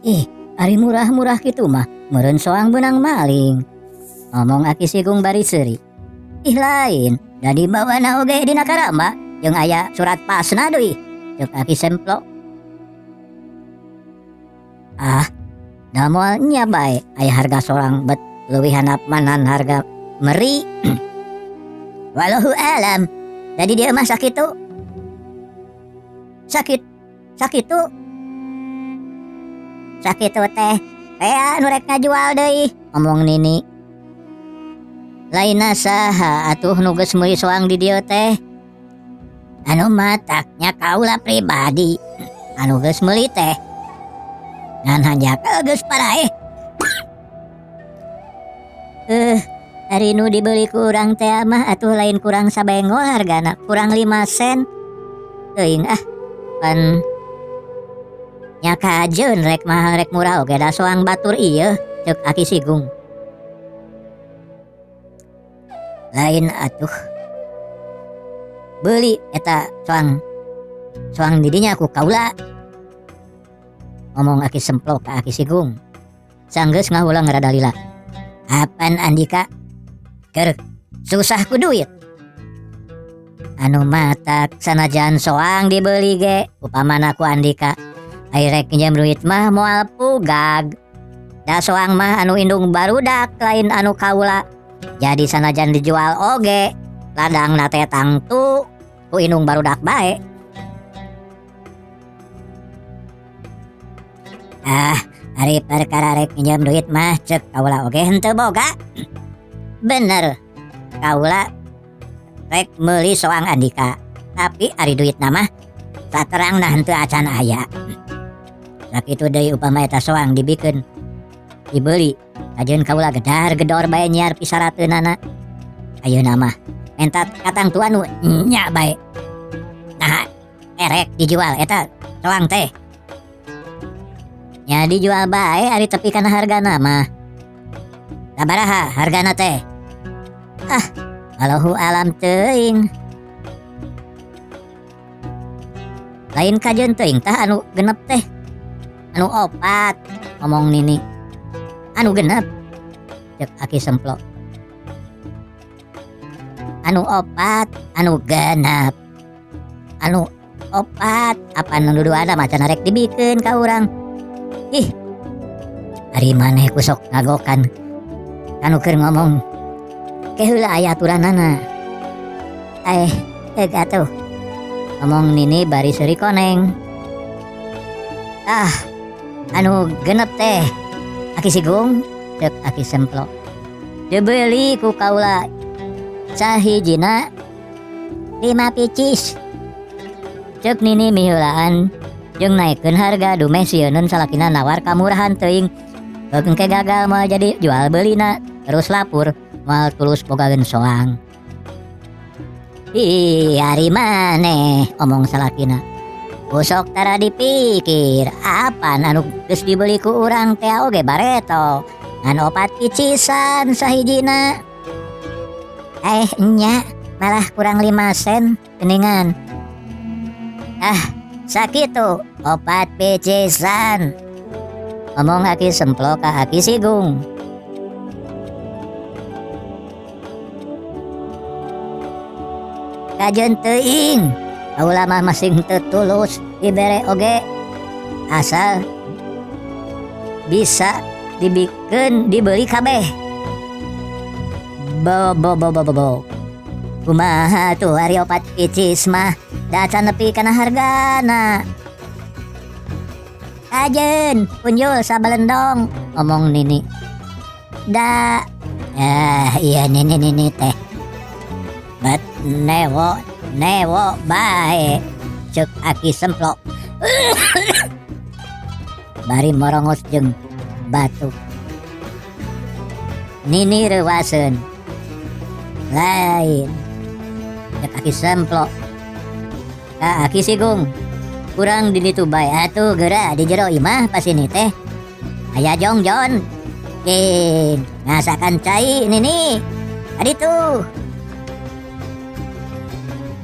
Ih, ari murah-murah kitu mah meureun soang beunang maling. Ngomong Aki Sigung bari seuri. Ih lain, da dibawana oge dina karamba jeung aya surat pasna deui. Ceuk Aki Semplo. Ah, da moal nya bae aya harga soang bet leuwih handapmanan harga meri. Wallahu alam. Jadi dia mah sakitu. Sakitu teh anu rek ngajual deui, ngomong Nini. Lainna saha atuh nu geus meuli soang di dieu teh? Anu mataknya kaula pribadi anu geus meuli teh ngan hanjak geus paraeh. Ari nu dibeli ku urang teh mah atuh lain kurang sabengol hargana, kurang 5 sen. Teuing pan nya kajeun rek mahal rek murah oge da soang batur ieu, ceuk Aki Sigung. Lain atuh beuli eta soang didinya ku kaula, ngomong Aki Semplo ka Aki Sigung. Sanggeus ngahulang ngeradalila. Apan Andika? Keur susah ku duit. Anu matak sanajan soang dibeli ge upamana ku Andika ai rek pinjam duit mah moal pugag. Da soang mah anu indung barudak lain anu kaula. Jadi sanajan dijual oge ladangna teh tangtu ku indung barudak bae. Ari perkara rek pinjam duit mah ceuk kaula oge henteu boga. Bener, kaula rek meuli soang Andika, tapi ari duit nama saterangna henteu acan aya. Sakitu deui upama eta soang dibikeun dibeli, ajeun kaula gedar-gedor bae nyiar pisarateunana. Ayeuna mah menta katang tu anu nya bae. Nah, erek dijual eta soang teh. Nya dijual bae ari tepi kana hargana mah. Sabaraha hargana teh? Wallahu alam teuing. Lain kajeun teuing tah anu genep teh. Anu 4, ngomong Nini. Anu genep, ceuk Aki Semplo. Anu 4, anu genep. Anu 4, apa nu duduana macan rek dibikeun ka urang. Ih, ari maneh ku sok ngagokan. Anu keur ngomong keheula aya aturanana. Teu atuh, ngomong Nini bari seuri koneng. Anu genep teh Aki Sigung, ceuk Aki Semplo. Dibeli ku kaula sahijina 5 picis. Ceuk Nini miheulaan jeung naikkeun harga dumeh sieun salakina nawar kamurahan teuing. Engke gagal moal jadi jual beulina terus lapur moal tulus bogakeun soang. Ih, ari maneh, omong salakina. Usok tara dipikir, apan anu geus dibeli ku urang teh oge bareto. Ngan 4 picisan sahijina. Nya, malah kurang 5 sen geuningan. Sakitu 4 picisan, ngomong Aki Semplo ka Aki Sigung. Kajeun teuing, kaula mah masing teu tulus dibere oge asal bisa dibikeun dibeli kabeh. Bo. Kumaha tuh ari 4 picis mah da can nepi kana hargana. Kajeun punjul sabalendong, ngomong Nini. Da iya Nini teh. Bet newo bae, ceuk Aki Semplo. Bari morongos jeung batuk. Nini reuwaseun. Lain, ceuk Aki Semplo. Aki Sigung, kurang di ditu bae atuh geura di jero imah pas ini teh. Aya jongjon. Ngasakan cai Nini. Aditu.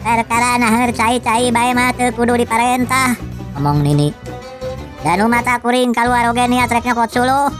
Perkara naher cai-cai bae mah teu kudu diparentah, ngomong Nini. Danu mata kuring keluar oge niat rek nyokot suluh.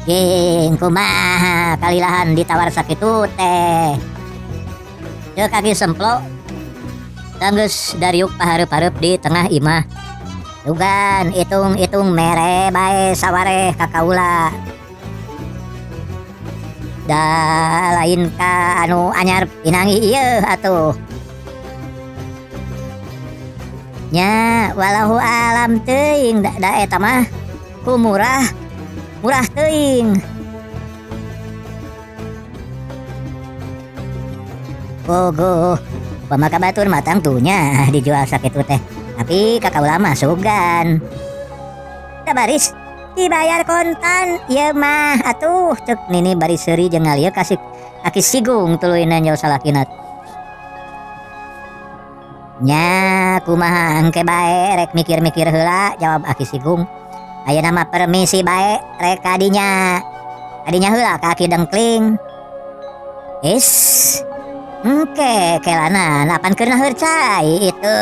Ging kumaha kalilahan ditawar sakitu teh. Teu kaki semplo. Tanggeus dariuk pahareup-hareup di tengah imah. Dugan itung-itung mere bae sawareh ka kaula. Da lain ka anu anyar pinangi ieu atuh. Nya walahu alam teuing da eta mah ku murah teuing. Gogo pamaka batur matang tuhnya dijual sakitu teh. Tapi kakaula mah sugan. Kabaris dibayar kontan ieu mah atuh ceuk nini bari seuri jeung ngalieu kasih kaki sigung tuluy nanjau salakina. Nya kumaha engke bae rek mikir-mikir heula jawab Aki Sigung. Ayeuna mah permisi bae rek kadinya heula ka Aki Dengkling. Is engke kelanan apan keurna heucai itu.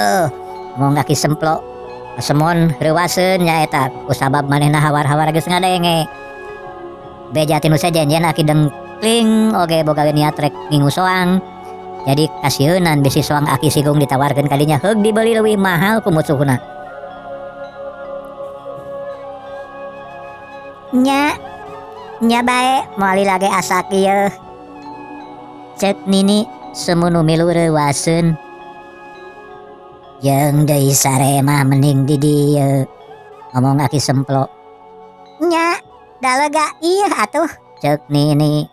Ngomong Aki Semplo semon reuwaseun nya eta kusabab manehna hawar-hawar geus ngadenge. Beja tinu sejenjen Aki Dengkling oge boga niat rek ngingu soang. Jadi kasieun bisi soang Aki Sigung ditawarkeun kadinya heug dibeli leuwih mahal ku musuhna. Nya bae moali lage asa kieu. Ceuk nini semunu milu reuwaseun. Jeung deui sare mah mending di dieu. Ngomong Aki Semplo. Nya da lega ieu atuh ceuk nini.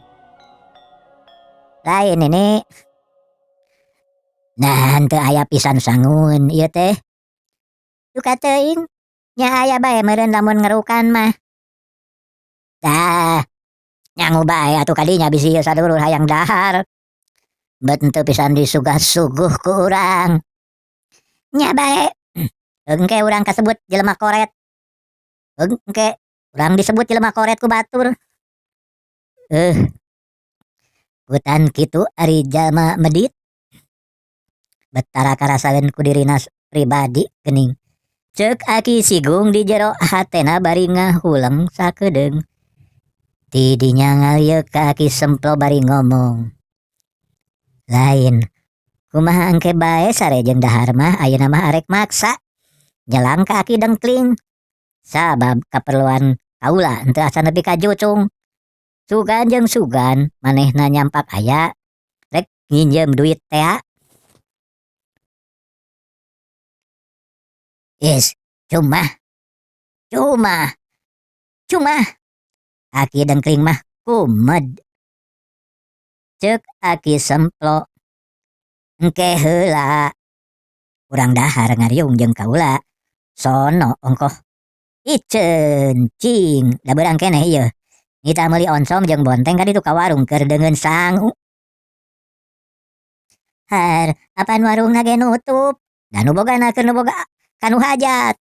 Lain nini. Nah henteu aya pisan sangun ieu teh. Duka teuing nya aya bae meureun lamun ngerukan mah. Tah nyangu bae atuh kadinya bisi ieu sadulur hayang dahar. Bet henteu pisan disugah-suguh ku urang. Nya bae engke urang kasebut jelema koret. Engke urang disebut jelema koret ku batur. Hutan kitu ari jalma medit. Betara karasakeun ku dirina pribadi geuning. Ceuk Aki Sigung di jero hatena bari ngahuleng sakedeung. Ti dinya ngalieu ka Aki Semplo bari ngomong. Lain kumaha engke bae sare jeung dahar mah ayeuna mah arek maksa. Nyelang ka Aki Dengkling. Sabab kaperluan kaula henteu asa nepi ka jucung. Sugan jeung sugan manehna nyampak aya rek nginjem duit teh. Is, cuma. Aki Dengkling mah kumed. Ceuk Aki Semplo. Engke heula. Urang dahar ngariung jeung kaula. Sono ongkoh. Iceun cing. Da beurang keneh ieu. Ngita meuli onsom jeung bonteng ka ditu ka warung keur deungeun sangu. Har, apan warungna ge nutup. Da nu bogana keur nu boga kanu hajat.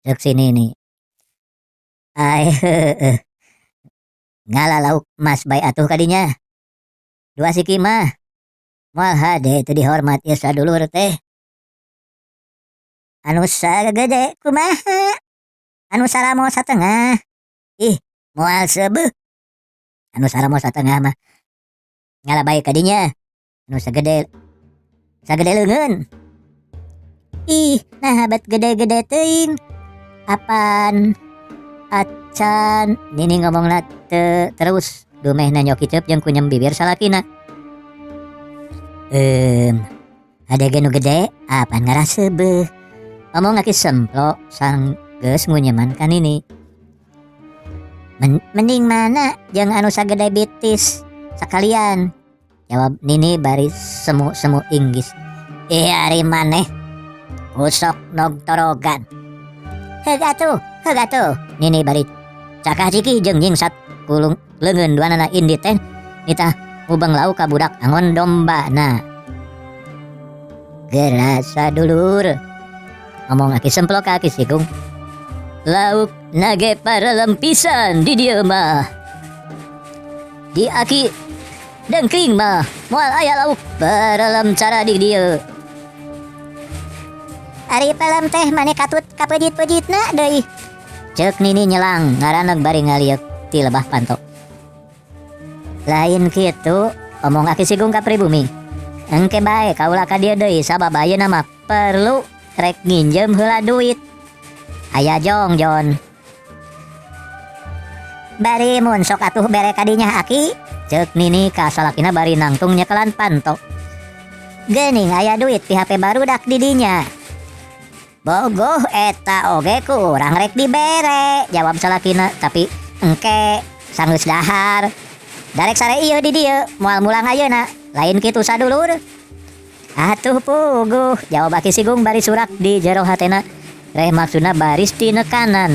Ceuk sini nih. Ai ngala lauk mas bae atuh kadinya. Dua siki mah. Moal hade teu dihormat ieu sadulur teh. Anu sagede kumaha? Anu saramo satengah. Ih, moal seubeuh. Anu saramo satengah mah ngala bae kadinya. Anu sagede leungeun. Ih, nah bet gede-gede teuing. Apaan? Acan nini ngomongna terus dumehna nyoki ceup jeung kunyem bibir salakina. Hade ge nu gede apaan ngarasa beuh. Ngomong Aki Semplo sang geus ngunyeman ka nini. Mending mana jeung anu sagede bitis sakalian. Jawab nini bari semu-semu inggis. Ari maneh usok nog torogan. Heug atuh. Nini bari cakah ciki jeung nyingsat kulung leungeun duanana indit teh nitah ngubeng lauk ka budak angon dombana. Gerasa dulur. Ngomong Aki Semplo ka Aki Sigung. Lauk nage parelem pisan di dieu mah. Di Aki Dengkling mah moal aya lauk parelem cara di dieu. Ari pelem teh mane katut kapejit-pejitna deui. Ceuk Nini nyelang ngaraneg bari ngaliuk ti lebah panto. Lain kitu omong aki sigung ka pribumi. Engke bae kaula ka dieu deui sabab ayeuna mah perlu rek nginjem heula duit. Aya Jongjon. Bari mun sok atuh bere kadinya aki, ceuk Nini ka salakina bari nangtung nyekelan panto. Geuning aya duit ti HP barudak di dinya. Bogoh eta oge ku urang rek dibere, jawab salakina, tapi engke sanggeus dahar. Darek sare ieu di dieu, moal mulang ayeuna, lain kitu sadulur. Atuh puguh, jawab aki sigung bari surak di jero hatena. Reh maksudna baris ti nekanan.